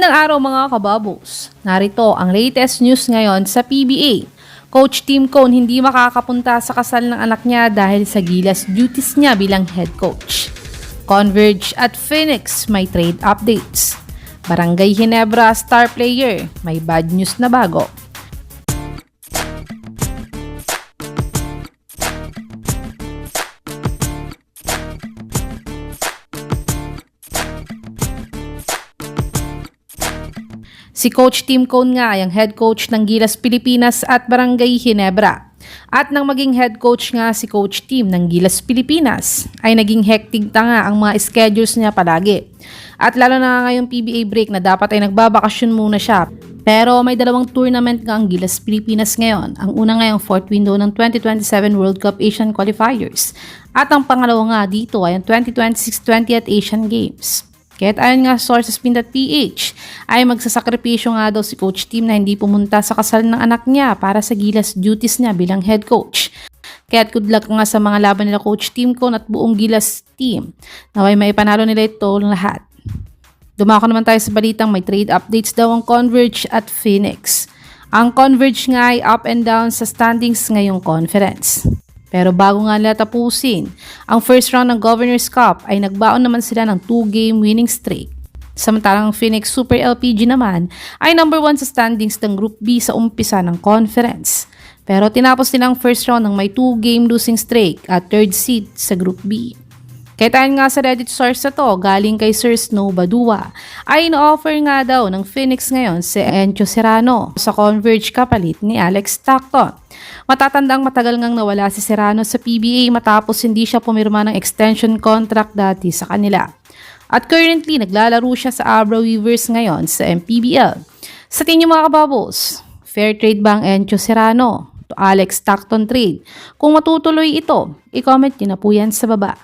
Magandang araw mga kababos. Narito ang latest news ngayon sa PBA. Coach Tim Cone hindi makakapunta sa kasal ng anak niya dahil sa gilas duties niya bilang head coach. Converge at Phoenix may trade updates. Barangay Ginebra star player, may bad news na bago. Si Coach Tim Cone nga ay ang head coach ng Gilas Pilipinas at Barangay Ginebra. At nang maging head coach nga si Coach Tim ng Gilas Pilipinas, ay naging hectic nga ang mga schedules niya palagi. At lalo na ngayong PBA break na dapat ay nagbabakasyon muna siya. Pero may dalawang tournament nga ang Gilas Pilipinas ngayon. Ang una ngayong fourth window ng 2027 World Cup Asian Qualifiers. At ang pangalawa nga dito ay ang 2026 20th Asian Games. Kaya't ayon nga sources.ph ay magsasakripisyo nga daw si Coach Tim na hindi pumunta sa kasal ng anak niya para sa gilas duties niya bilang head coach. Kaya't good luck nga sa mga laban nila Coach Tim Cone at buong Gilas team. Naway maipanalo nila ito lahat. Dumako naman tayo sa balitang may trade updates daw ang Converge at Phoenix. Ang Converge nga ay up and down sa standings ngayong conference. Pero bago nga nila tapusin, ang first round ng Governor's Cup ay nagbaon naman sila ng 2-game winning streak. Samantalang Phoenix Super LPG naman ay number 1 sa standings ng Group B sa umpisa ng conference. Pero tinapos nila ang first round ng may 2-game losing streak at third seed sa Group B. Kaya tayo nga sa Reddit source na to, galing kay Sir Snow Badua, ay ino-offer nga daw ng Phoenix ngayon si Encho Serrano sa Converge kapalit ni Alex Stockton. Matatandang matagal ngang nawala si Serrano sa PBA matapos hindi siya pumirma ng extension contract dati sa kanila. At currently, naglalaro siya sa Abra Weavers ngayon sa MPBL. Sa tingin mga kababos, fair trade ba ang Encho Serrano to Alex Stockton trade? Kung matutuloy ito, i-comment niyo na po yan sa baba.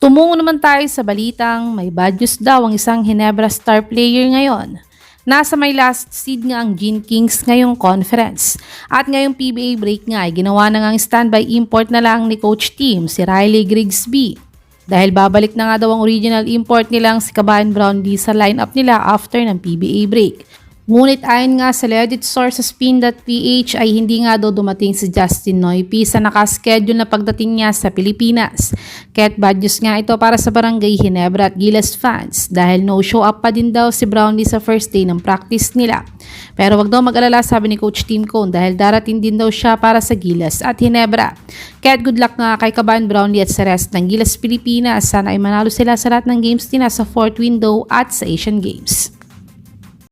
Tumungo naman tayo sa balitang may bad news daw ang isang Ginebra star player ngayon. Nasa may last seed nga ang Gin Kings ngayong conference. At ngayong PBA break nga ay ginawa na nga ang standby import na lang ni Coach Tim si Riley Grigsby. Dahil babalik na nga daw ang original import nilang si Kabayan Brownlee sa lineup nila after ng PBA break. Ngunit ayon nga sa Reddit sources.ph ay hindi nga daw dumating si Justin Noypi sa nakaschedule na pagdating niya sa Pilipinas. Kaya't bad news nga ito para sa Barangay Ginebra at Gilas fans dahil no show up pa din daw si Brownlee sa first day ng practice nila. Pero wag daw mag-alala sabi ni Coach Tim Cone dahil darating din daw siya para sa Gilas at Ginebra. Kaya't good luck nga kay Kabayan Brownlee at sa rest ng Gilas Pilipinas. Sana ay manalo sila sa lahat ng games nila sa fourth window at sa Asian Games.